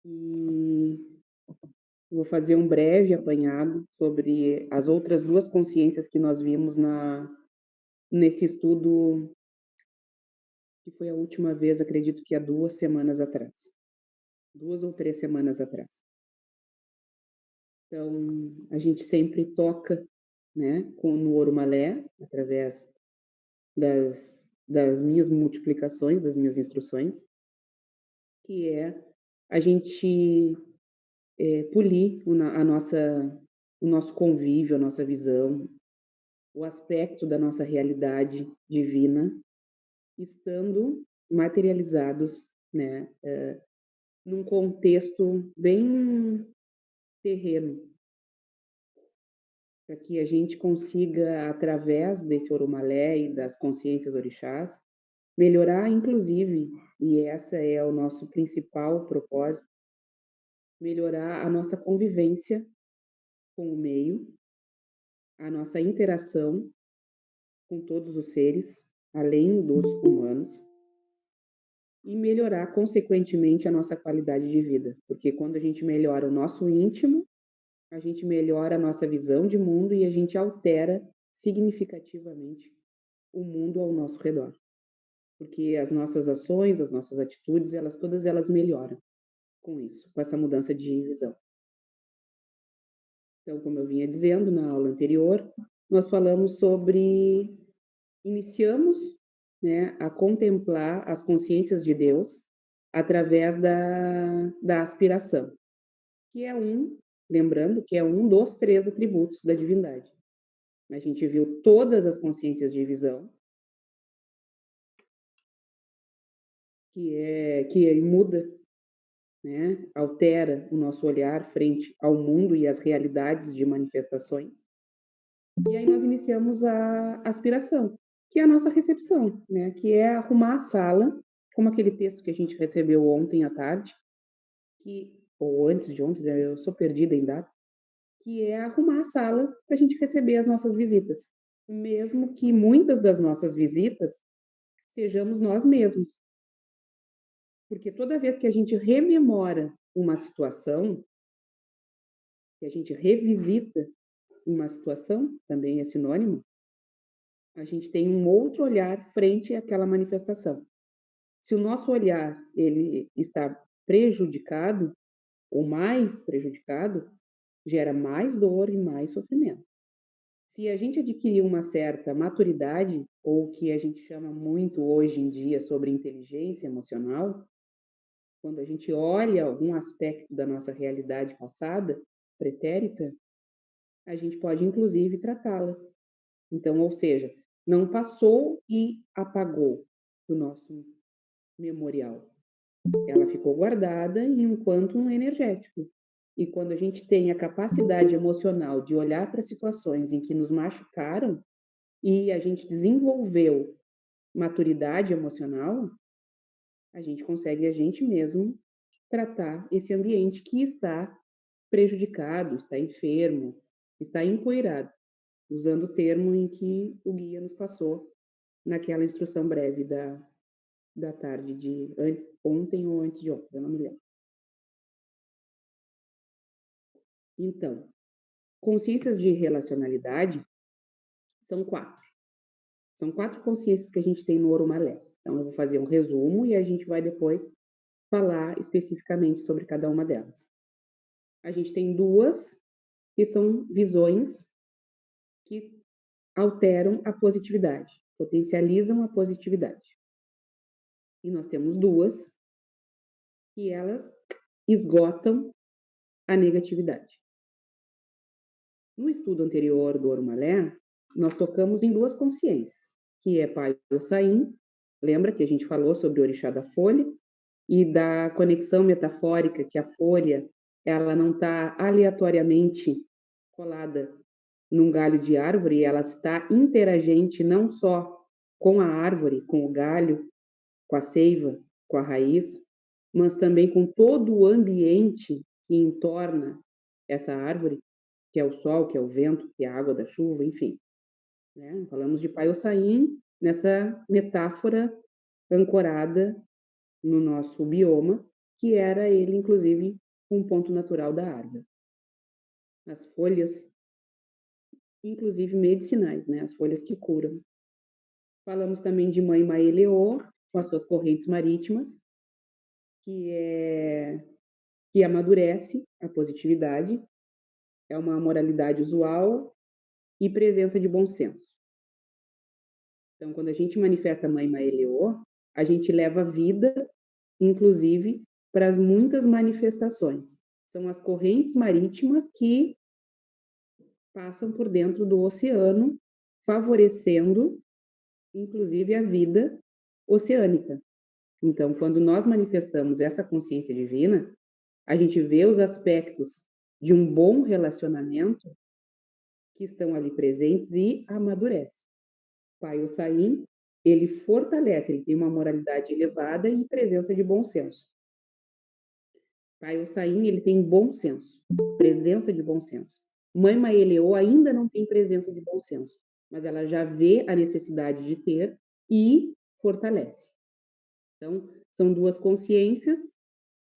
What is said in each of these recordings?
E vou fazer um breve apanhado sobre as outras 2 consciências que nós vimos nesse estudo, que foi a última vez, acredito que há 2 semanas atrás, 2 ou 3 semanas atrás. Então, a gente sempre toca, né, no Orumalé, através das minhas multiplicações, das minhas instruções, que é a gente, polir o nosso convívio, a nossa visão, o aspecto da nossa realidade divina, estando materializados, né, num contexto bem terreno, para que a gente consiga, através desse Orumalé e das consciências orixás, melhorar inclusive, e essa é o nosso principal propósito, melhorar a nossa convivência com o meio, a nossa interação com todos os seres, além dos humanos, e melhorar consequentemente a nossa qualidade de vida, porque quando a gente melhora o nosso íntimo, a gente melhora a nossa visão de mundo e a gente altera significativamente o mundo ao nosso redor. Porque as nossas ações, as nossas atitudes, todas elas melhoram com isso, com essa mudança de visão. Então, como eu vinha dizendo na aula anterior, nós falamos sobre iniciamos, né, a contemplar as consciências de Deus através da aspiração, que é lembrando que é um dos 3 atributos da divindade. A gente viu todas as consciências de visão, que muda, né, altera o nosso olhar frente ao mundo e às realidades de manifestações. E aí nós iniciamos a aspiração, que é a nossa recepção, né, que é arrumar a sala, como aquele texto que a gente recebeu ontem à tarde, ou antes de ontem, né, eu sou perdida em data, que é arrumar a sala para a gente receber as nossas visitas, mesmo que muitas das nossas visitas sejamos nós mesmos. Porque toda vez que a gente rememora uma situação, que a gente revisita uma situação, também é sinônimo, a gente tem um outro olhar frente àquela manifestação. Se o nosso olhar ele está prejudicado, ou mais prejudicado, gera mais dor e mais sofrimento. Se a gente adquirir uma certa maturidade, ou o que a gente chama muito hoje em dia sobre inteligência emocional, quando a gente olha algum aspecto da nossa realidade passada, pretérita, a gente pode inclusive tratá-la. Então, ou seja, não passou e apagou do nosso memorial. Ela ficou guardada em um quantum energético. E quando a gente tem a capacidade emocional de olhar para situações em que nos machucaram e a gente desenvolveu maturidade emocional, a gente consegue a gente mesmo tratar esse ambiente que está prejudicado, está enfermo, está empoeirado, usando o termo em que o guia nos passou naquela instrução breve da tarde de ontem ou antes de ontem, eu não me lembro. Então, consciências de relacionalidade são 4. São 4 consciências que a gente tem no Orumalé. Então, eu vou fazer um resumo e a gente vai depois falar especificamente sobre cada uma delas. A gente tem 2 que são visões que alteram a positividade, potencializam a positividade. E nós temos 2 que elas esgotam a negatividade. No estudo anterior do Orumalé, nós tocamos em 2 consciências, que é Pai Ossain, lembra que a gente falou sobre o orixá da folha e da conexão metafórica, que a folha ela não está aleatoriamente colada num galho de árvore, ela está interagente não só com a árvore, com o galho, com a seiva, com a raiz, mas também com todo o ambiente que entorna essa árvore, que é o sol, que é o vento, que é a água da chuva, enfim. Né? Falamos de Pai Ossain nessa metáfora ancorada no nosso bioma, que era ele, inclusive, um ponto natural da árvore. As folhas, inclusive medicinais, né? As folhas que curam. Falamos também de Mãe Maeleô, com as suas correntes marítimas, que que amadurece a positividade, é uma moralidade usual e presença de bom senso. Então, quando a gente manifesta a Mãe Maeleô, a gente leva vida, inclusive, para as muitas manifestações. São as correntes marítimas que passam por dentro do oceano, favorecendo, inclusive, a vida oceânica. Então, quando nós manifestamos essa consciência divina, a gente vê os aspectos de um bom relacionamento que estão ali presentes e amadurece. Pai Ossain, ele fortalece, ele tem uma moralidade elevada e presença de bom senso. Pai Ossain, ele tem bom senso, presença de bom senso. Mãe Maeleô ainda não tem presença de bom senso, mas ela já vê a necessidade de ter e fortalece. Então, são duas consciências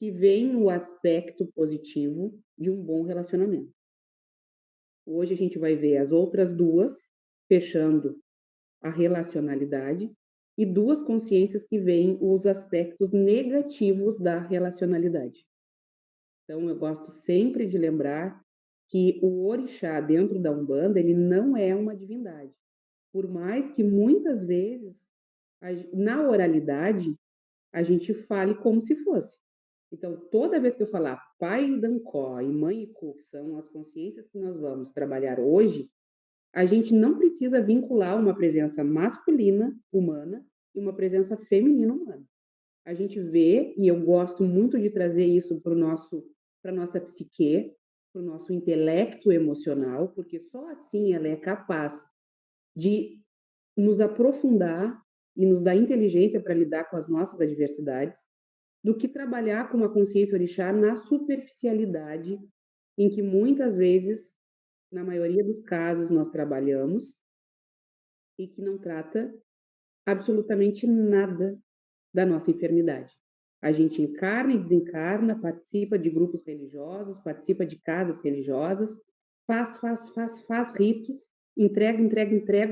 que veem o aspecto positivo de um bom relacionamento. Hoje a gente vai ver as outras duas, fechando a relacionalidade, e duas consciências que veem os aspectos negativos da relacionalidade. Então, eu gosto sempre de lembrar que o orixá dentro da Umbanda, ele não é uma divindade. Por mais que muitas vezes, na oralidade, a gente fale como se fosse. Então, toda vez que eu falar pai Dancó e mãe Iku, que são as consciências que nós vamos trabalhar hoje, a gente não precisa vincular uma presença masculina humana e uma presença feminina humana. A gente vê, e eu gosto muito de trazer isso para a nossa psique, para o nosso intelecto emocional, porque só assim ela é capaz de nos aprofundar e nos dar inteligência para lidar com as nossas adversidades, do que trabalhar com uma consciência orixá na superficialidade, em que muitas vezes, na maioria dos casos, nós trabalhamos e que não trata absolutamente nada da nossa enfermidade. A gente encarna e desencarna, participa de grupos religiosos, participa de casas religiosas, faz ritos, entrega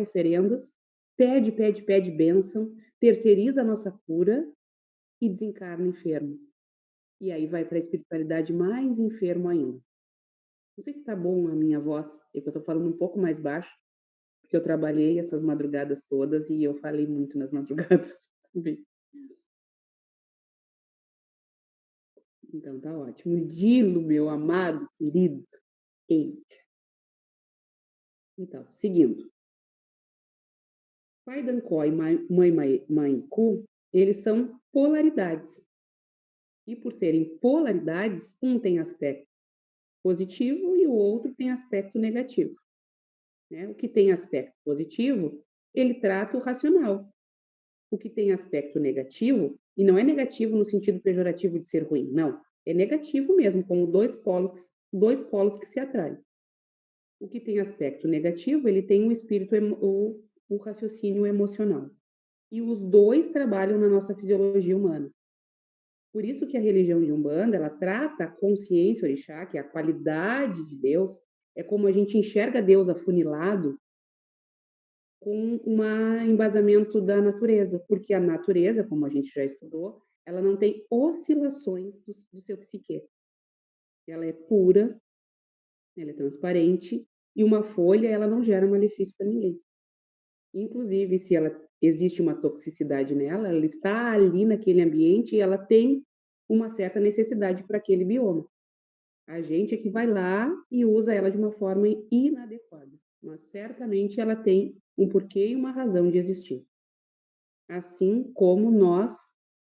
oferendas, pede bênção, terceiriza a nossa cura e desencarna enfermo. E aí vai para a espiritualidade mais enfermo ainda. Não sei se está bom a minha voz, é que eu estou falando um pouco mais baixo, porque eu trabalhei essas madrugadas todas e eu falei muito nas madrugadas também. Então tá ótimo. Dilo, meu amado, querido. Eita. Então, seguindo. Pai Dancó e mãe Ku, eles são polaridades. E por serem polaridades, um tem aspecto positivo e o outro tem aspecto negativo. Né? O que tem aspecto positivo, ele trata o racional. O que tem aspecto negativo, e não é negativo no sentido pejorativo de ser ruim, não. É negativo mesmo, como dois polos que se atraem. O que tem aspecto negativo, ele tem o espírito, o raciocínio emocional. E os dois trabalham na nossa fisiologia humana. Por isso que a religião de Umbanda, ela trata a consciência orixá, que é a qualidade de Deus, é como a gente enxerga Deus afunilado com um embasamento da natureza, porque a natureza, como a gente já estudou, ela não tem oscilações do seu psique. Ela é pura, ela é transparente, e uma folha, ela não gera malefício para ninguém. Inclusive, se ela existe uma toxicidade nela, ela está ali naquele ambiente e ela tem uma certa necessidade para aquele bioma. A gente é que vai lá e usa ela de uma forma inadequada, mas certamente ela tem um porquê e uma razão de existir. Assim como nós,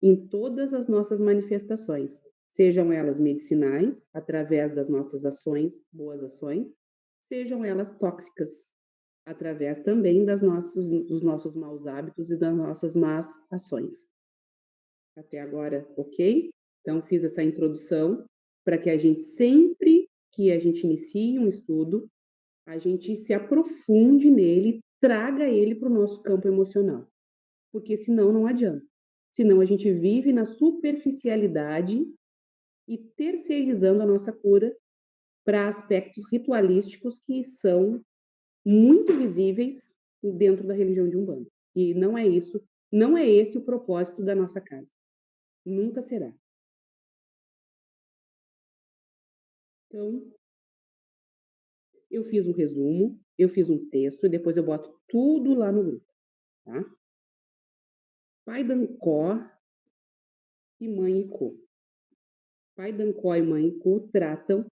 em todas as nossas manifestações, sejam elas medicinais, através das nossas ações, boas ações, sejam elas tóxicas, através também dos nossos maus hábitos e das nossas más ações. Até agora, ok? Então, fiz essa introdução para que a gente, sempre que a gente inicie um estudo, a gente se aprofunde nele, traga ele para o nosso campo emocional. Porque senão não adianta. Senão a gente vive na superficialidade e terceirizando a nossa cura para aspectos ritualísticos que são muito visíveis dentro da religião de Umbanda. E não é isso, não é esse o propósito da nossa casa. Nunca será. Então, eu fiz um resumo, eu fiz um texto e depois eu boto tudo lá no grupo, tá? Pai Dancó e mãe Icô. Pai Dancó e mãe Icô tratam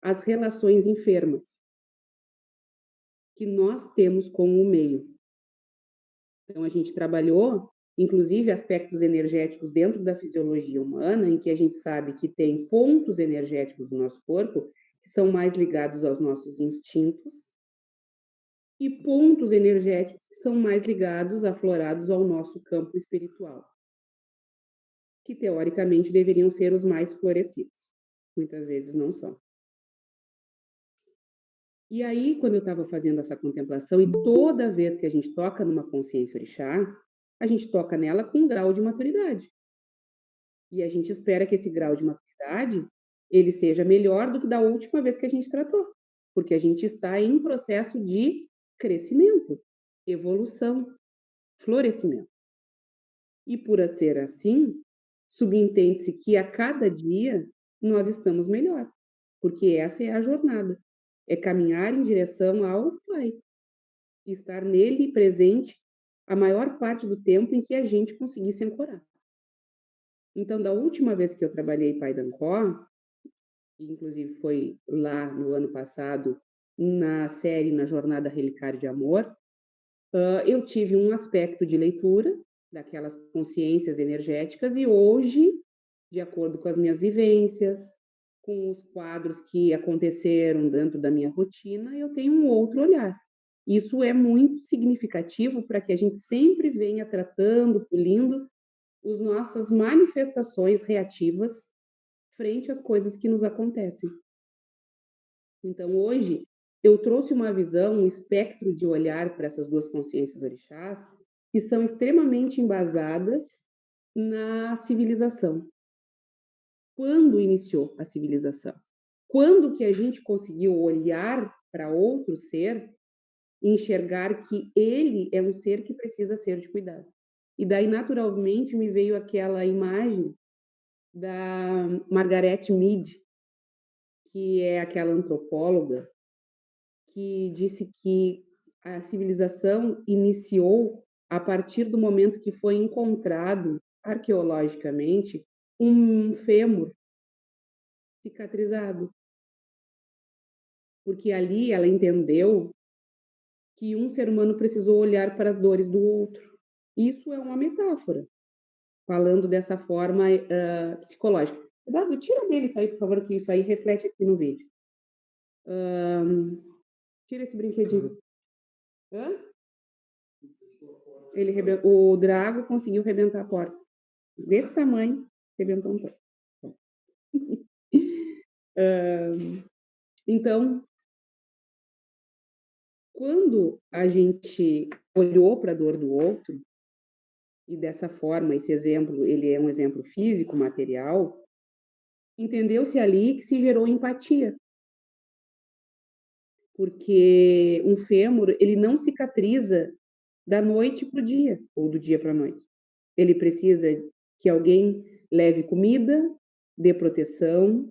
as relações enfermas que nós temos com o meio. Então, a gente trabalhou, inclusive, aspectos energéticos dentro da fisiologia humana, em que a gente sabe que tem pontos energéticos do nosso corpo que são mais ligados aos nossos instintos e pontos energéticos que são mais ligados, aflorados ao nosso campo espiritual, que teoricamente deveriam ser os mais florescidos. Muitas vezes não são. E aí, quando eu estava fazendo essa contemplação, e toda vez que a gente toca numa consciência orixá, a gente toca nela com um grau de maturidade. E a gente espera que esse grau de maturidade ele seja melhor do que da última vez que a gente tratou, porque a gente está em processo de crescimento, evolução, florescimento. E por ser assim, subentende-se que a cada dia nós estamos melhor, porque essa é a jornada, é caminhar em direção ao Pai, estar nele presente a maior parte do tempo em que a gente conseguir se ancorar. Então, da última vez que eu trabalhei Pai Dancó, inclusive foi lá no ano passado, na série Na Jornada Relicário de Amor, eu tive um aspecto de leitura daquelas consciências energéticas e hoje, de acordo com as minhas vivências, com os quadros que aconteceram dentro da minha rotina, eu tenho um outro olhar. Isso é muito significativo para que a gente sempre venha tratando, polindo as nossas manifestações reativas frente às coisas que nos acontecem. Então, hoje, eu trouxe uma visão, um espectro de olhar para essas duas consciências orixás, que são extremamente embasadas na civilização. Quando iniciou a civilização? Quando que a gente conseguiu olhar para outro ser e enxergar que ele é um ser que precisa ser de cuidado? E daí, naturalmente, me veio aquela imagem da Margaret Mead, que é aquela antropóloga que disse que a civilização iniciou a partir do momento que foi encontrado arqueologicamente um fêmur cicatrizado, porque ali ela entendeu que um ser humano precisou olhar para as dores do outro. Isso é uma metáfora, falando dessa forma psicológica. Eduardo, tira dele isso aí, por favor, que isso aí reflete aqui no vídeo. Tira esse brinquedinho. Hã? O Drago conseguiu rebentar a porta. Desse tamanho, rebentou um pouco. Então, quando a gente olhou para a dor do outro, e dessa forma, esse exemplo, ele é um exemplo físico, material, entendeu-se ali que se gerou empatia. Porque um fêmur, ele não cicatriza da noite para o dia, ou do dia para a noite. Ele precisa que alguém leve comida, dê proteção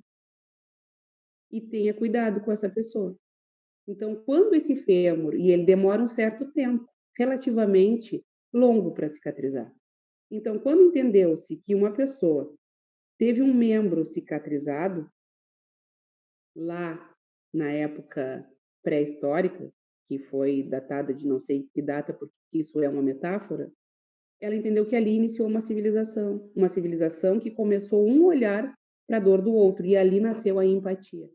e tenha cuidado com essa pessoa. Então, quando esse fêmur, e ele demora um certo tempo, relativamente longo para cicatrizar. Então, quando entendeu-se que uma pessoa teve um membro cicatrizado, lá na época pré-histórica, que foi datada de não sei que data, porque isso é uma metáfora, ela entendeu que ali iniciou uma civilização que começou um olhar para a dor do outro, e ali nasceu a empatia.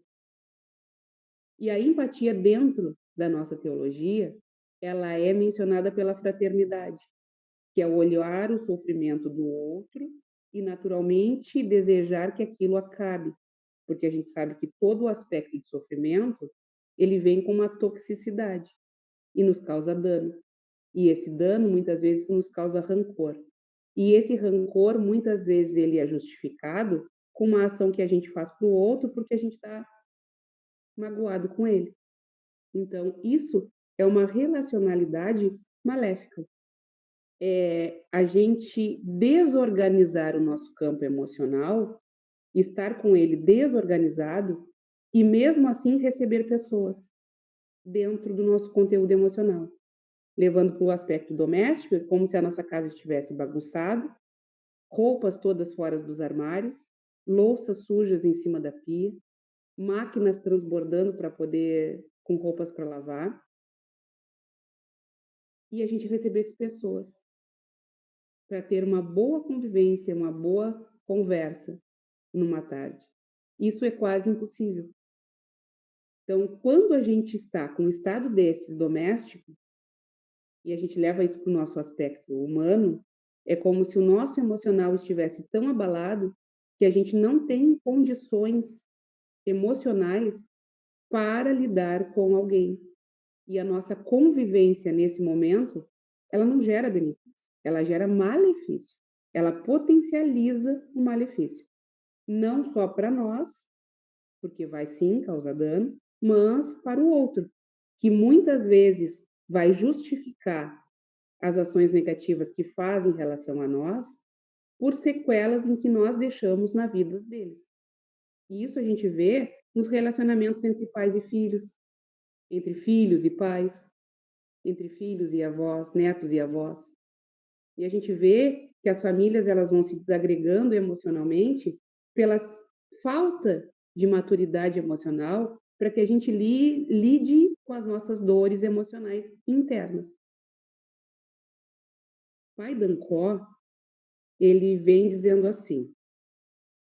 E a empatia dentro da nossa teologia, ela é mencionada pela fraternidade, que é o olhar o sofrimento do outro e naturalmente desejar que aquilo acabe, porque a gente sabe que todo o aspecto de sofrimento, ele vem com uma toxicidade e nos causa dano. E esse dano muitas vezes nos causa rancor. E esse rancor muitas vezes ele é justificado com uma ação que a gente faz para o outro, porque a gente está magoado com ele. Então, isso é uma relacionalidade maléfica. A gente desorganizar o nosso campo emocional, estar com ele desorganizado e mesmo assim receber pessoas dentro do nosso conteúdo emocional, levando para o aspecto doméstico, é como se a nossa casa estivesse bagunçada, roupas todas fora dos armários, louças sujas em cima da pia, máquinas transbordando para poder com roupas para lavar, e a gente recebesse pessoas para ter uma boa convivência, uma boa conversa numa tarde. Isso é quase impossível. Então, quando a gente está com um estado desses doméstico, e a gente leva isso para o nosso aspecto humano, é como se o nosso emocional estivesse tão abalado que a gente não tem condições emocionais para lidar com alguém. E a nossa convivência nesse momento, ela não gera benefício, ela gera malefício. Ela potencializa o malefício. Não só para nós, porque vai sim causar dano, mas para o outro, que muitas vezes vai justificar as ações negativas que faz em relação a nós, por sequelas em que nós deixamos na vida deles. E isso a gente vê nos relacionamentos entre pais e filhos, entre filhos e pais, entre filhos e avós, netos e avós. E a gente vê que as famílias elas vão se desagregando emocionalmente pela falta de maturidade emocional para que a gente lide com as nossas dores emocionais internas. Pai Dancó, ele vem dizendo assim: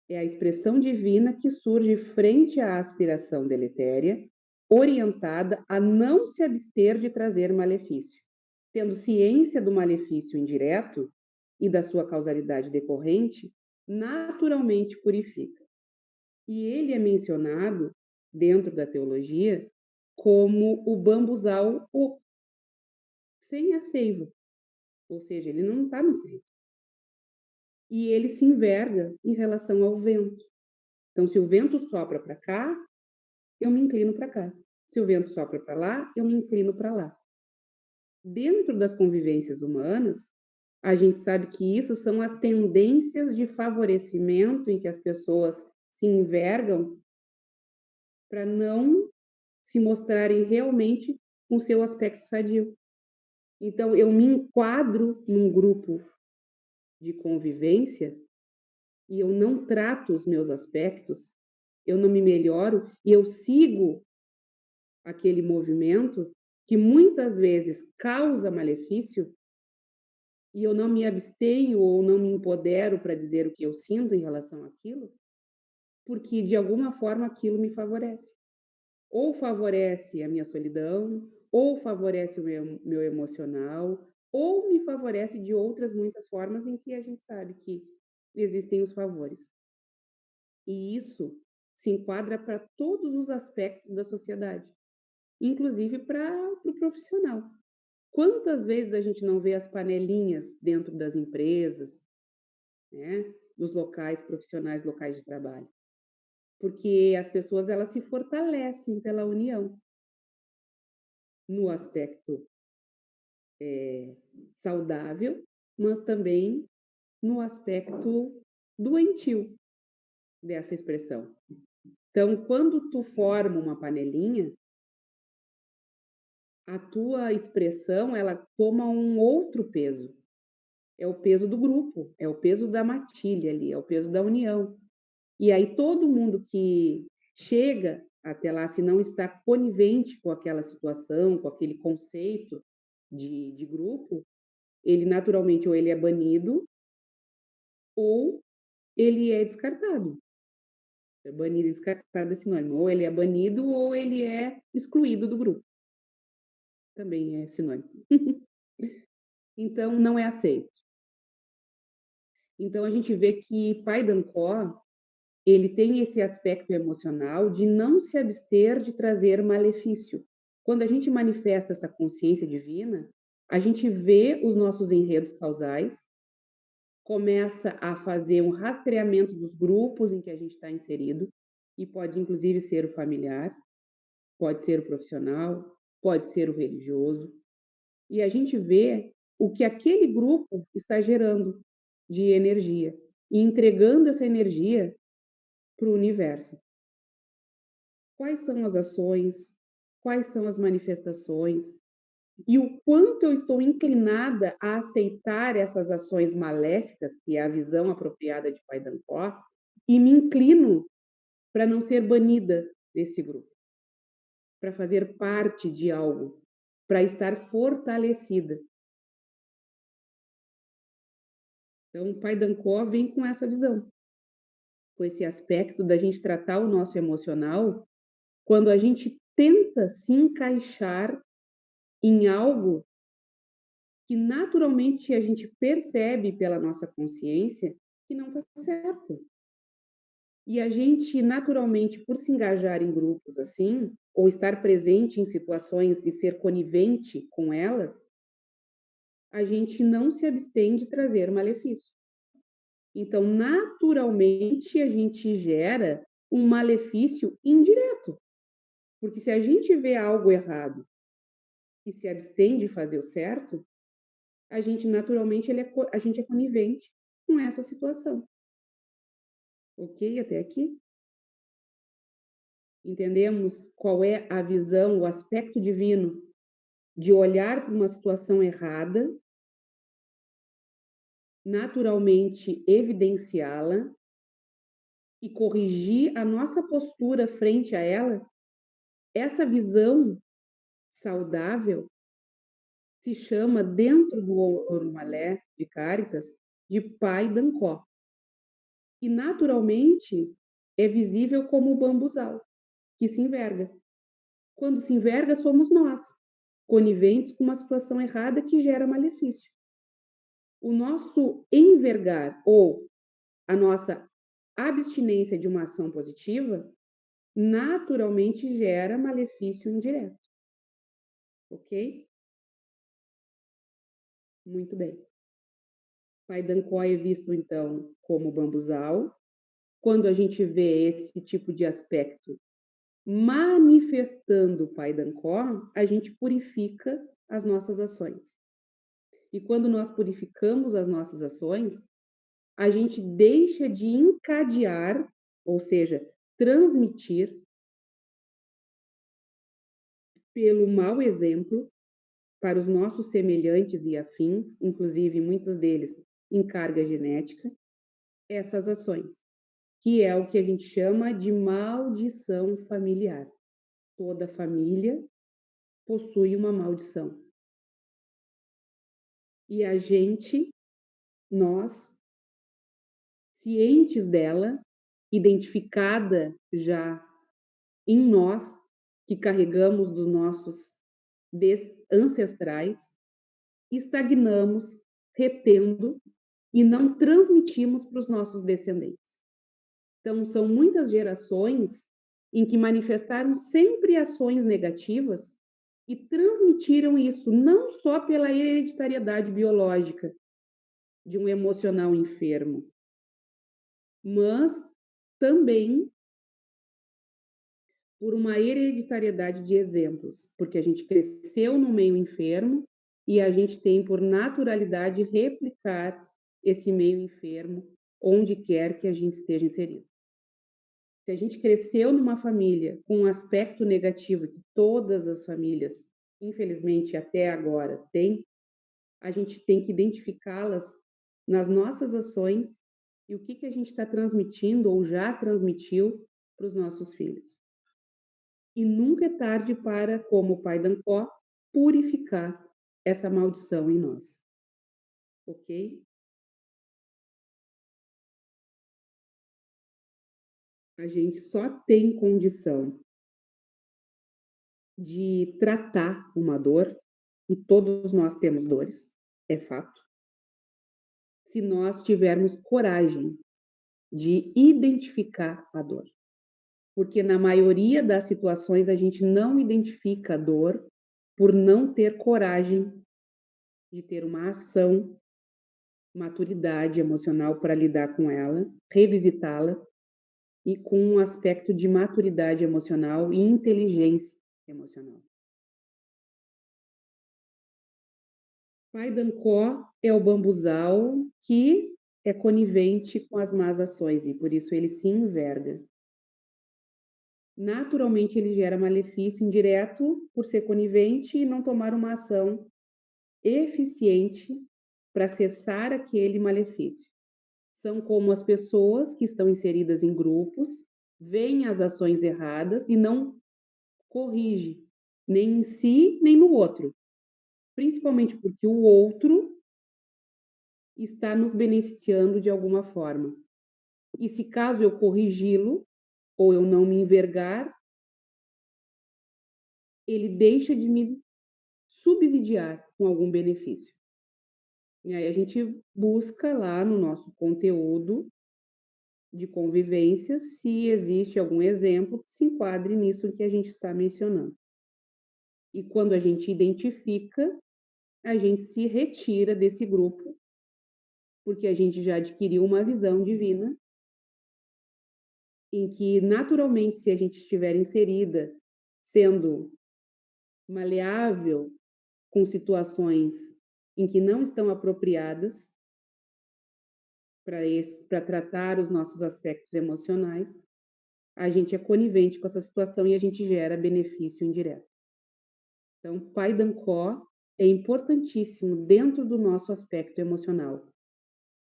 é a expressão divina que surge frente à aspiração deletéria, orientada a não se abster de trazer malefício. Tendo ciência do malefício indireto e da sua causalidade decorrente, naturalmente purifica. E ele é mencionado, dentro da teologia, como o bambuzal oco, sem a seiva, ou seja, ele não está no trigo. E ele se enverga em relação ao vento. Então, se o vento sopra para cá, eu me inclino para cá. Se o vento sopra para lá, eu me inclino para lá. Dentro das convivências humanas, a gente sabe que isso são as tendências de favorecimento em que as pessoas se envergam para não se mostrarem realmente com seu aspecto sadio. Então, eu me enquadro num grupo de convivência e eu não trato os meus aspectos, eu não me melhoro e eu sigo aquele movimento que muitas vezes causa malefício e eu não me abstenho ou não me empodero para dizer o que eu sinto em relação àquilo, porque de alguma forma aquilo me favorece. Ou favorece a minha solidão, ou favorece o meu emocional, ou me favorece de outras muitas formas em que a gente sabe que existem os favores. E isso se enquadra para todos os aspectos da sociedade, inclusive para o pro profissional. Quantas vezes a gente não vê as panelinhas dentro das empresas, né, dos locais profissionais, locais de trabalho? Porque as pessoas elas se fortalecem pela união, no aspecto saudável, mas também no aspecto doentio dessa expressão. Então, quando tu forma uma panelinha, a tua expressão ela toma um outro peso. É o peso do grupo, é o peso da matilha ali, é o peso da união. E aí todo mundo que chega até lá, se não está conivente com aquela situação, com aquele conceito de grupo, ele naturalmente ou ele é banido ou ele é descartado. Banido e descartado é sinônimo. Ou ele é banido ou ele é excluído do grupo. Também é sinônimo. Então, não é aceito. Então, a gente vê que Pai Dancó, ele tem esse aspecto emocional de não se abster de trazer malefício. Quando a gente manifesta essa consciência divina, a gente vê os nossos enredos causais começa a fazer um rastreamento dos grupos em que a gente está inserido, e pode inclusive ser o familiar, pode ser o profissional, pode ser o religioso, e a gente vê o que aquele grupo está gerando de energia e entregando essa energia para o universo. Quais são as ações? Quais são as manifestações? E o quanto eu estou inclinada a aceitar essas ações maléficas, que é a visão apropriada de Pai Dancó, e me inclino para não ser banida desse grupo, para fazer parte de algo, para estar fortalecida. Então, o Pai Dancó vem com essa visão, com esse aspecto da gente tratar o nosso emocional quando a gente tenta se encaixar em algo que naturalmente a gente percebe pela nossa consciência que não está certo. E a gente, naturalmente, por se engajar em grupos assim, ou estar presente em situações e ser conivente com elas, a gente não se abstém de trazer malefício. Então, naturalmente, a gente gera um malefício indireto. Porque se a gente vê algo errado e se abstém de fazer o certo, a gente naturalmente a gente é conivente com essa situação. Ok? Até aqui? Entendemos qual é a visão, o aspecto divino de olhar para uma situação errada, naturalmente evidenciá-la e corrigir a nossa postura frente a ela. Essa visão saudável se chama, dentro do Orumbalé de Cáritas, de Pai Dancó. E, naturalmente, é visível como o bambuzal, que se enverga. Quando se enverga, somos nós, coniventes com uma situação errada que gera malefício. O nosso envergar ou a nossa abstinência de uma ação positiva naturalmente gera malefício indireto. Ok? Muito bem. Pai Dancó é visto, então, como bambuzal. Quando a gente vê esse tipo de aspecto manifestando o Pai Dancó, a gente purifica as nossas ações. E quando nós purificamos as nossas ações, a gente deixa de encadear, ou seja, transmitir pelo mau exemplo para os nossos semelhantes e afins, inclusive muitos deles em carga genética, essas ações, que é o que a gente chama de maldição familiar. Toda família possui uma maldição. E a gente, nós, cientes dela, identificada já em nós, que carregamos dos nossos ancestrais, estagnamos, retendo e não transmitimos para os nossos descendentes. Então, são muitas gerações em que manifestaram sempre ações negativas e transmitiram isso não só pela hereditariedade biológica de um emocional enfermo, mas também por uma hereditariedade de exemplos, porque a gente cresceu no meio enfermo e a gente tem por naturalidade replicar esse meio enfermo onde quer que a gente esteja inserido. Se a gente cresceu numa família com um aspecto negativo que todas as famílias, infelizmente até agora, têm, a gente tem que identificá-las nas nossas ações e o que a gente está transmitindo ou já transmitiu para os nossos filhos. E nunca é tarde para, como o Pai Dancó, purificar essa maldição em nós. Ok? A gente só tem condição de tratar uma dor, e todos nós temos dores, é fato, se nós tivermos coragem de identificar a dor. Porque na maioria das situações a gente não identifica a dor por não ter coragem de ter uma ação maturidade emocional para lidar com ela, revisitá-la e com um aspecto de maturidade emocional e inteligência emocional. Pai Dancó é o bambuzal que é conivente com as más ações e por isso ele se enverga. Naturalmente ele gera malefício indireto por ser conivente e não tomar uma ação eficiente para cessar aquele malefício. São como as pessoas que estão inseridas em grupos, veem as ações erradas e não corrige, nem em si, nem no outro. Principalmente porque o outro está nos beneficiando de alguma forma. E se caso eu corrigi-lo, ou eu não me envergar, ele deixa de me subsidiar com algum benefício. E aí a gente busca lá no nosso conteúdo de convivência se existe algum exemplo que se enquadre nisso que a gente está mencionando. E quando a gente identifica, a gente se retira desse grupo, porque a gente já adquiriu uma visão divina em que, naturalmente, se a gente estiver inserida, sendo maleável com situações em que não estão apropriadas para tratar os nossos aspectos emocionais, a gente é conivente com essa situação e a gente gera benefício indireto. Então, Pai Dancó é importantíssimo dentro do nosso aspecto emocional,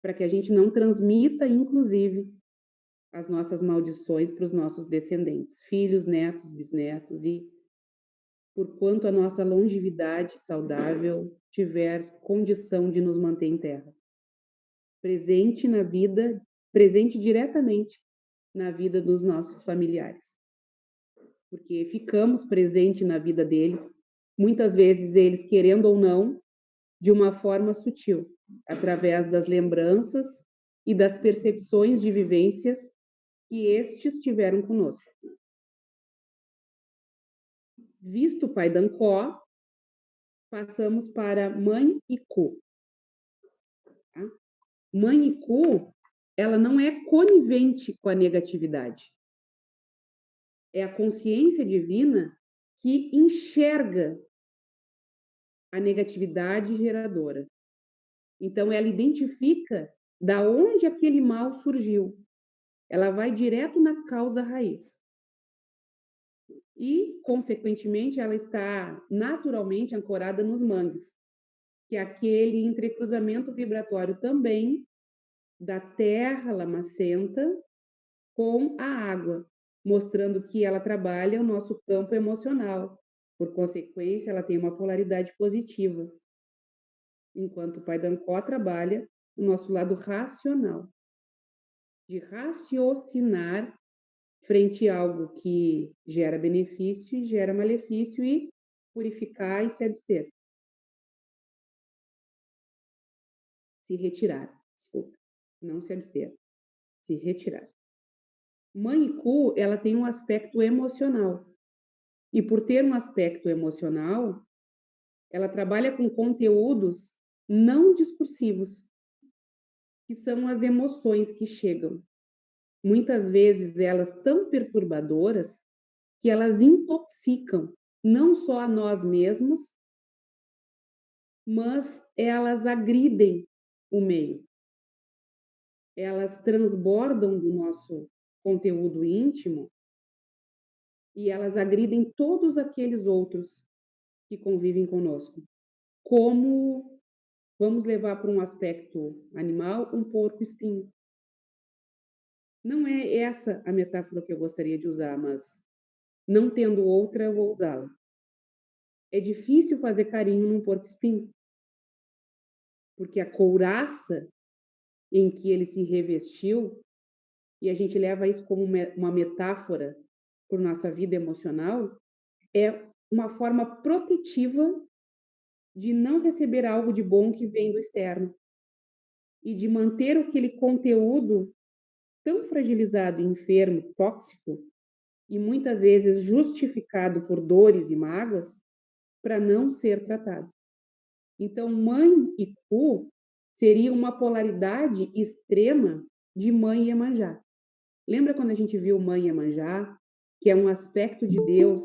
para que a gente não transmita, inclusive, as nossas maldições para os nossos descendentes, filhos, netos, bisnetos, e por quanto a nossa longevidade saudável tiver condição de nos manter em terra. Presente na vida, presente diretamente na vida dos nossos familiares. Porque ficamos presente na vida deles, muitas vezes eles querendo ou não, de uma forma sutil, através das lembranças e das percepções de vivências que estes tiveram conosco. Visto o Pai Dancó, passamos para Mãe Iku. Tá? Mãe Iku, ela não é conivente com a negatividade. É a consciência divina que enxerga a negatividade geradora. Então, ela identifica da onde aquele mal surgiu. Ela vai direto na causa raiz. E, consequentemente, ela está naturalmente ancorada nos mangues, que é aquele entrecruzamento vibratório também da terra lamacenta com a água, mostrando que ela trabalha o nosso campo emocional. Por consequência, ela tem uma polaridade positiva, enquanto o Pai Dancó trabalha o nosso lado racional, de raciocinar frente a algo que gera benefício e gera malefício e purificar e se abster. Se retirar, desculpa, não se abster, se retirar. Mãe Iku, ela tem um aspecto emocional. E por ter um aspecto emocional, ela trabalha com conteúdos não discursivos, que são as emoções que chegam. Muitas vezes elas tão perturbadoras que elas intoxicam não só a nós mesmos, mas elas agridem o meio. Elas transbordam do nosso conteúdo íntimo e elas agridem todos aqueles outros que convivem conosco. Como, vamos levar para um aspecto animal, um porco-espinho. Não é essa a metáfora que eu gostaria de usar, mas não tendo outra, eu vou usá-la. É difícil fazer carinho num porco-espinho, porque a couraça em que ele se revestiu, e a gente leva isso como uma metáfora por nossa vida emocional, é uma forma protetiva de não receber algo de bom que vem do externo e de manter aquele conteúdo tão fragilizado, enfermo, tóxico e muitas vezes justificado por dores e mágoas para não ser tratado. Então, Mãe Iku seria uma polaridade extrema de Mãe Iemanjá. Lembra quando a gente viu Mãe Iemanjá, que é um aspecto de Deus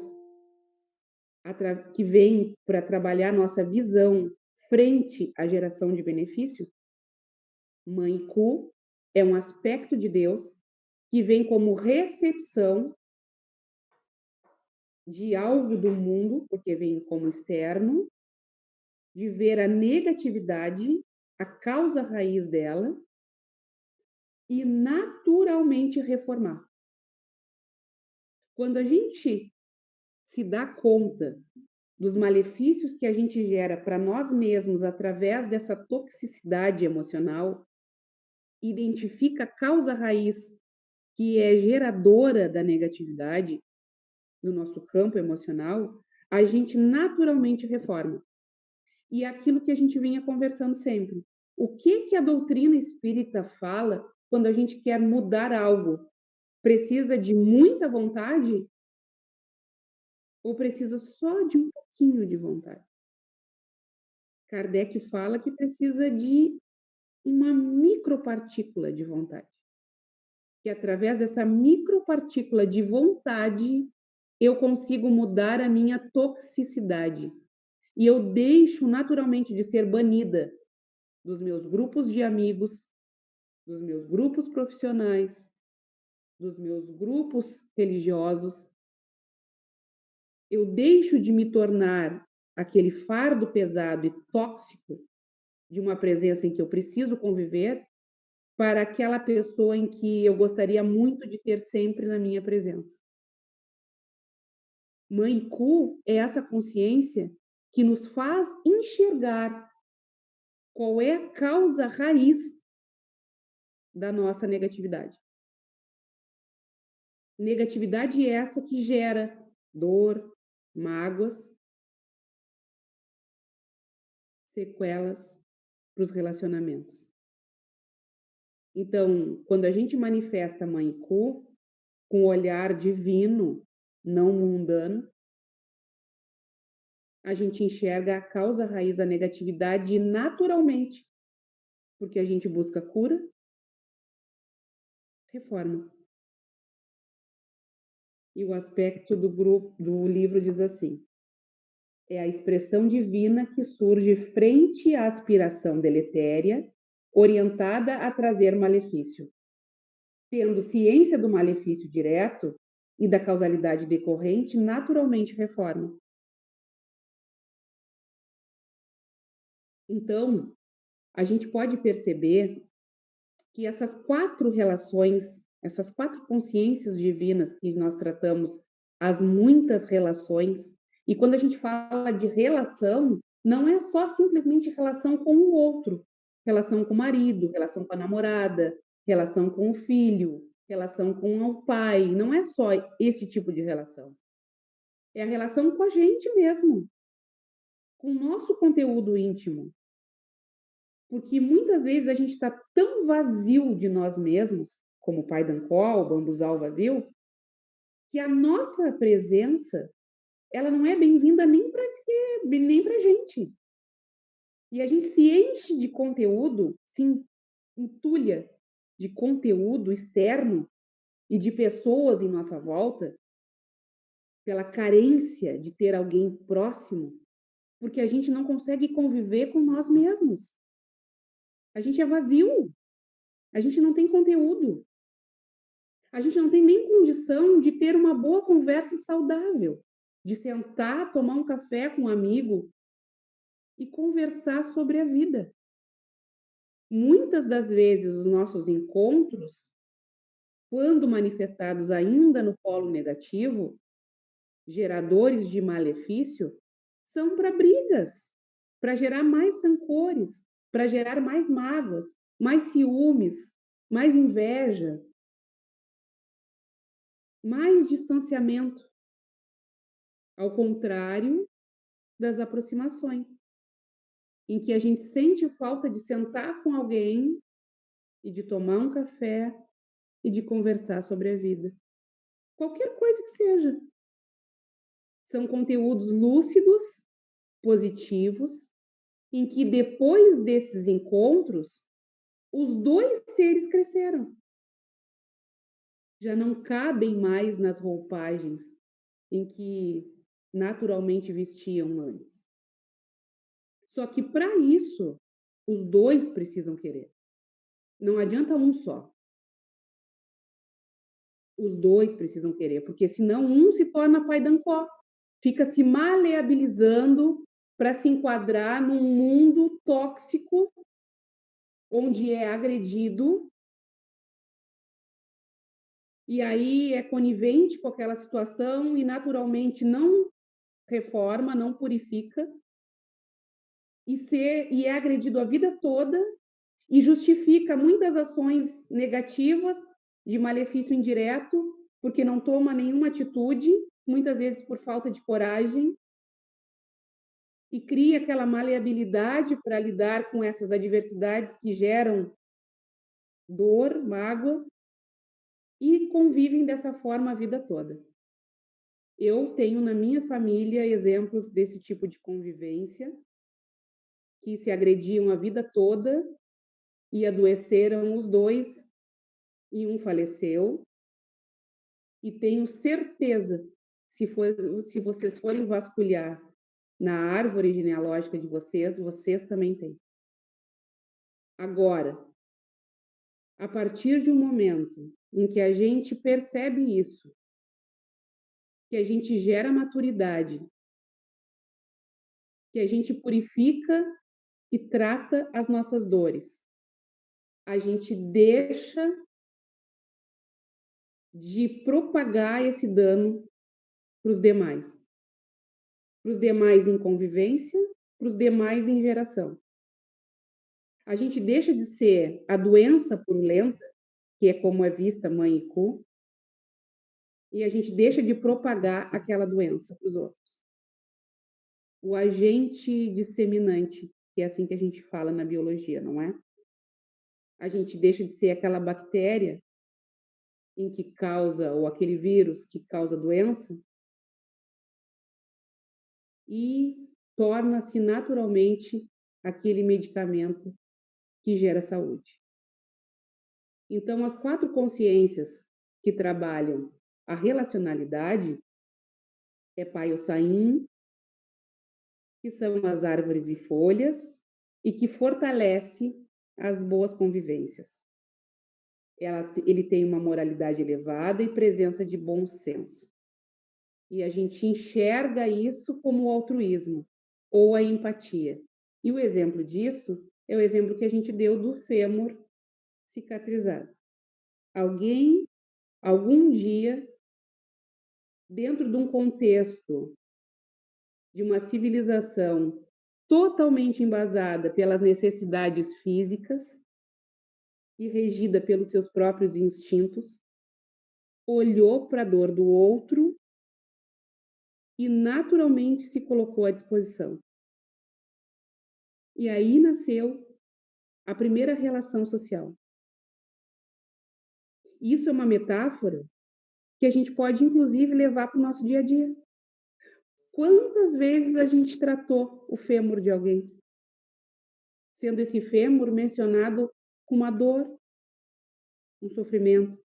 que vem para trabalhar nossa visão frente à geração de benefício? Mãe Ku é um aspecto de Deus que vem como recepção de algo do mundo, porque vem como externo, de ver a negatividade, a causa raiz dela, e naturalmente reformar. Quando a gente se dá conta dos malefícios que a gente gera para nós mesmos através dessa toxicidade emocional, identifica a causa raiz que é geradora da negatividade no nosso campo emocional, a gente naturalmente reforma. E é aquilo que a gente vinha conversando sempre. O que a doutrina espírita fala quando a gente quer mudar algo? Precisa de muita vontade ou precisa só de um pouquinho de vontade? Kardec fala que precisa de uma micropartícula de vontade. Que através dessa micropartícula de vontade eu consigo mudar a minha toxicidade. E eu deixo naturalmente de ser banida dos meus grupos de amigos, dos meus grupos profissionais, dos meus grupos religiosos. Eu deixo de me tornar aquele fardo pesado e tóxico de uma presença em que eu preciso conviver para aquela pessoa em que eu gostaria muito de ter sempre na minha presença. Mãe Ku é essa consciência que nos faz enxergar qual é a causa raiz da nossa negatividade. Negatividade essa que gera dor, mágoas, sequelas para os relacionamentos. Então, quando a gente manifesta a Mãe Ku com o olhar divino, não mundano, a gente enxerga a causa raiz da negatividade naturalmente, porque a gente busca cura, reforma. E o aspecto do livro diz assim: é a expressão divina que surge frente à aspiração deletéria, orientada a trazer malefício. Tendo ciência do malefício direto e da causalidade decorrente, naturalmente reforma. Então, a gente pode perceber que essas 4 relações, essas 4 consciências divinas que nós tratamos, as muitas relações, e quando a gente fala de relação, não é só simplesmente relação com o outro, relação com o marido, relação com a namorada, relação com o filho, relação com o pai, não é só esse tipo de relação. É a relação com a gente mesmo, com o nosso conteúdo íntimo. Porque muitas vezes a gente está tão vazio de nós mesmos, como o pai Dancol, o bambuzal vazio, que a nossa presença, ela não é bem-vinda nem para gente. E a gente se enche de conteúdo, se entulha de conteúdo externo e de pessoas em nossa volta, pela carência de ter alguém próximo, porque a gente não consegue conviver com nós mesmos. A gente é vazio, a gente não tem conteúdo. A gente não tem nem condição de ter uma boa conversa saudável, de sentar, tomar um café com um amigo e conversar sobre a vida. Muitas das vezes os nossos encontros, quando manifestados ainda no polo negativo, geradores de malefício, são para brigas, para gerar mais rancores, para gerar mais mágoas, mais ciúmes, mais inveja, mais distanciamento. Ao contrário das aproximações, em que a gente sente falta de sentar com alguém e de tomar um café e de conversar sobre a vida. Qualquer coisa que seja. São conteúdos lúcidos, positivos, em que depois desses encontros, os 2 seres cresceram. Já não cabem mais nas roupagens em que naturalmente vestiam antes. Só que para isso, os 2 precisam querer. Não adianta um só. Os 2 precisam querer, porque senão um se torna pai dancó, fica se maleabilizando para se enquadrar num mundo tóxico, onde é agredido, e aí é conivente com aquela situação e naturalmente não reforma, não purifica, e é agredido a vida toda e justifica muitas ações negativas de malefício indireto, porque não toma nenhuma atitude, muitas vezes por falta de coragem, e cria aquela maleabilidade para lidar com essas adversidades que geram dor, mágoa, e convivem dessa forma a vida toda. Eu tenho na minha família exemplos desse tipo de convivência, que se agrediam a vida toda e adoeceram os 2 e um faleceu. E tenho certeza, se vocês forem vasculhar na árvore genealógica de vocês também têm. Agora, a partir de um momento em que a gente percebe isso, que a gente gera maturidade, que a gente purifica e trata as nossas dores, a gente deixa de propagar esse dano para os demais. Para os demais em convivência, para os demais em geração. A gente deixa de ser a doença purulenta, que é como é vista mãe e cu, e a gente deixa de propagar aquela doença para os outros. O agente disseminante, que é assim que a gente fala na biologia, não é? A gente deixa de ser aquela bactéria em que causa, ou aquele vírus que causa doença, e torna-se naturalmente aquele medicamento que gera saúde. Então, as 4 consciências que trabalham a relacionalidade é Paiosain, que são as árvores e folhas, e que fortalece as boas convivências. Ele tem uma moralidade elevada e presença de bom senso. E a gente enxerga isso como o altruísmo ou a empatia. E o exemplo disso é o exemplo que a gente deu do fêmur cicatrizado. Alguém, algum dia, dentro de um contexto de uma civilização totalmente embasada pelas necessidades físicas e regida pelos seus próprios instintos, olhou para a dor do outro e naturalmente se colocou à disposição. E aí nasceu a primeira relação social. Isso é uma metáfora que a gente pode, inclusive, levar para o nosso dia a dia. Quantas vezes a gente tratou o fêmur de alguém, sendo esse fêmur mencionado com uma dor, um sofrimento?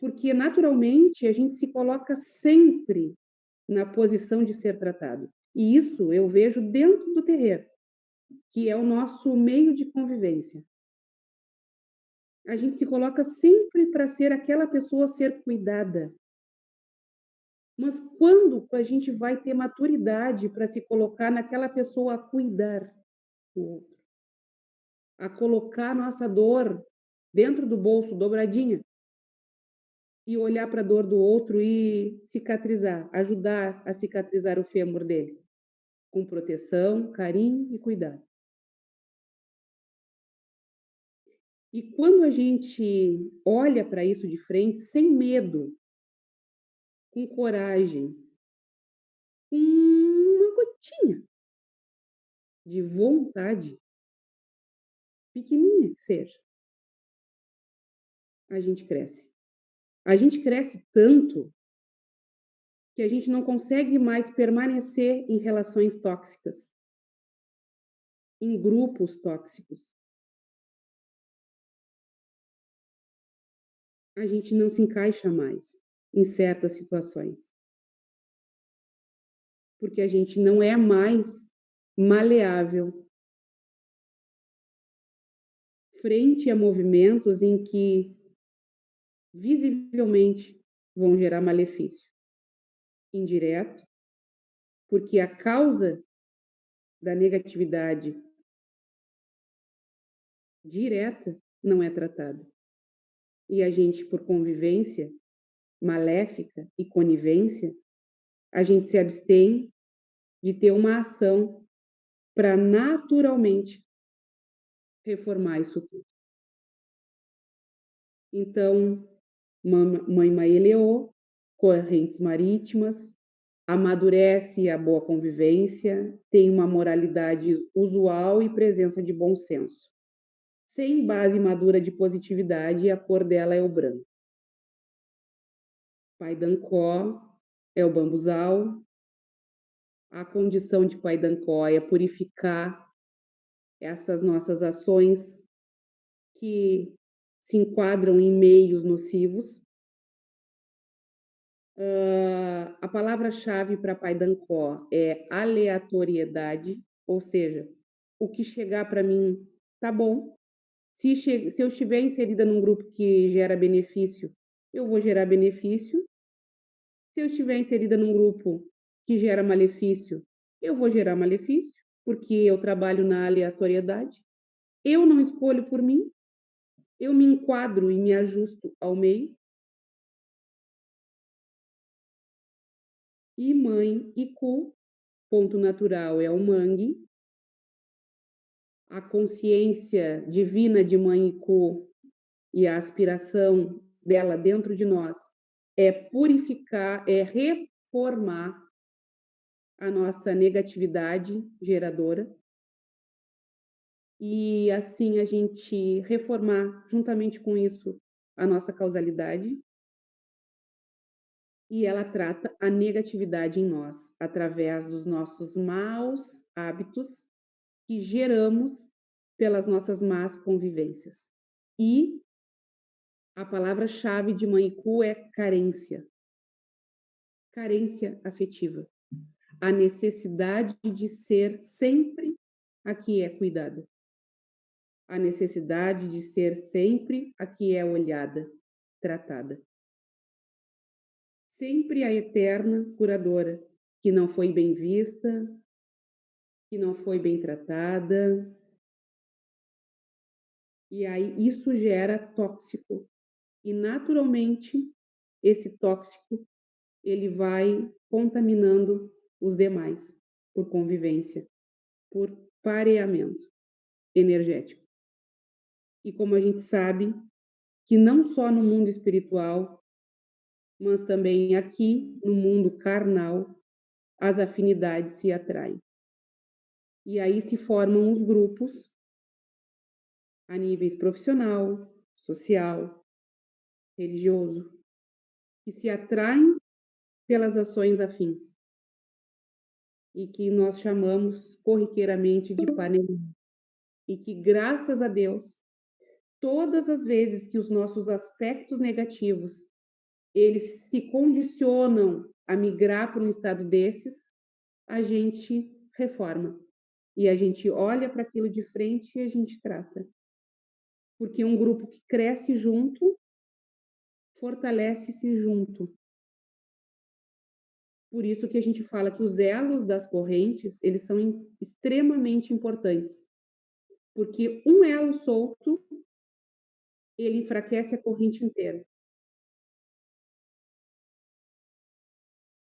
Porque, naturalmente, a gente se coloca sempre na posição de ser tratado. E isso eu vejo dentro do terreiro, que é o nosso meio de convivência. A gente se coloca sempre para ser aquela pessoa a ser cuidada. Mas quando a gente vai ter maturidade para se colocar naquela pessoa a cuidar do outro, a colocar nossa dor dentro do bolso, dobradinha, e olhar para a dor do outro e cicatrizar, ajudar a cicatrizar o fêmur dele, com proteção, carinho e cuidado. E quando a gente olha para isso de frente, sem medo, com coragem, com uma gotinha de vontade, pequenininha que seja, a gente cresce. A gente cresce tanto que a gente não consegue mais permanecer em relações tóxicas. em grupos tóxicos. A gente não se encaixa mais em certas situações, porque a gente não é mais maleável frente a movimentos em que visivelmente vão gerar malefício indireto, porque a causa da negatividade direta não é tratada. E a gente, por convivência maléfica e conivência, a gente se abstém de ter uma ação para naturalmente reformar isso tudo. Então, Mãe Maeleô, correntes marítimas, amadurece a boa convivência, tem uma moralidade usual e presença de bom senso. Sem base madura de positividade, a cor dela é o branco. Pai Dancó é o bambuzal. A condição de Pai Dancó é purificar essas nossas ações que se enquadram em meios nocivos. A palavra-chave para Pai Dancó é aleatoriedade, ou seja, o que chegar para mim tá bom. Se eu estiver inserida num grupo que gera benefício, eu vou gerar benefício. Se eu estiver inserida num grupo que gera malefício, eu vou gerar malefício, porque eu trabalho na aleatoriedade. Eu não escolho por mim, eu me enquadro e me ajusto ao meio. E mãe e cu, ponto natural é o mangue. A consciência divina de mãe e cu e a aspiração dela dentro de nós é purificar, é reformar a nossa negatividade geradora e assim a gente reformar juntamente com isso a nossa causalidade. E ela trata a negatividade em nós através dos nossos maus hábitos que geramos pelas nossas más convivências. E a palavra-chave de mãe e cu é carência. Carência afetiva. A necessidade de ser sempre a que é cuidada. A necessidade de ser sempre a que é olhada, tratada. Sempre a eterna curadora, que não foi bem vista, que não foi bem tratada. E aí isso gera tóxico. E naturalmente esse tóxico ele vai contaminando os demais por convivência, por pareamento energético. E como a gente sabe que não só no mundo espiritual, mas também aqui no mundo carnal, as afinidades se atraem. E aí se formam os grupos a níveis profissional, social, religioso, que se atraem pelas ações afins e que nós chamamos corriqueiramente de panelinha. E que, graças a Deus, todas as vezes que os nossos aspectos negativos eles se condicionam a migrar para um estado desses, a gente reforma. E a gente olha para aquilo de frente e a gente trata. Porque um grupo que cresce junto, fortalece-se junto. Por isso que a gente fala que os elos das correntes, eles são extremamente importantes. Porque um elo solto, ele enfraquece a corrente inteira.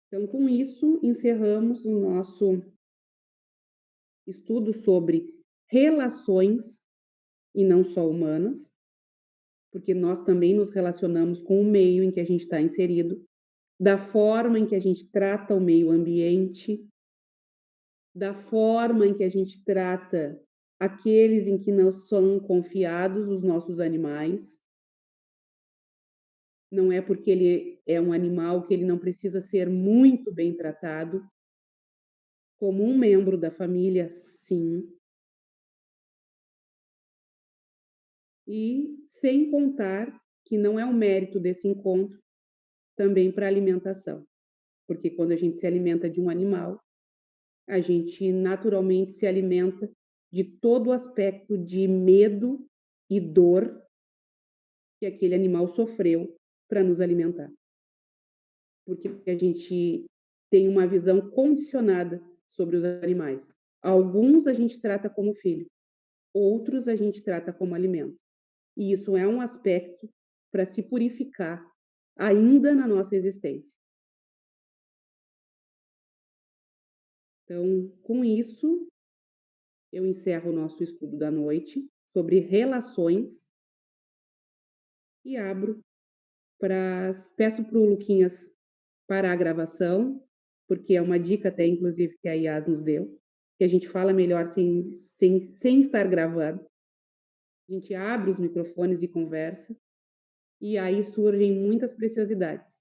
Então, com isso, encerramos o nosso estudo sobre relações e não só humanas, porque nós também nos relacionamos com o meio em que a gente está inserido, da forma em que a gente trata o meio ambiente, da forma em que a gente trata aqueles em que não são confiados os nossos animais. Não é porque ele é um animal que ele não precisa ser muito bem tratado. Como um membro da família, sim. e sem contar que não é o mérito desse encontro também para alimentação, porque quando a gente se alimenta de um animal, a gente naturalmente se alimenta de todo o aspecto de medo e dor que aquele animal sofreu para nos alimentar, porque a gente tem uma visão condicionada sobre os animais. Alguns a gente trata como filho, outros a gente trata como alimento. E isso é um aspecto para se purificar ainda na nossa existência. Então, com isso, eu encerro o nosso estudo da noite sobre relações e abro para peço para o Luquinhas parar a gravação, porque é uma dica até inclusive que a Yas nos deu, que a gente fala melhor sem estar gravando. A gente abre os microfones e conversa, e aí surgem muitas preciosidades.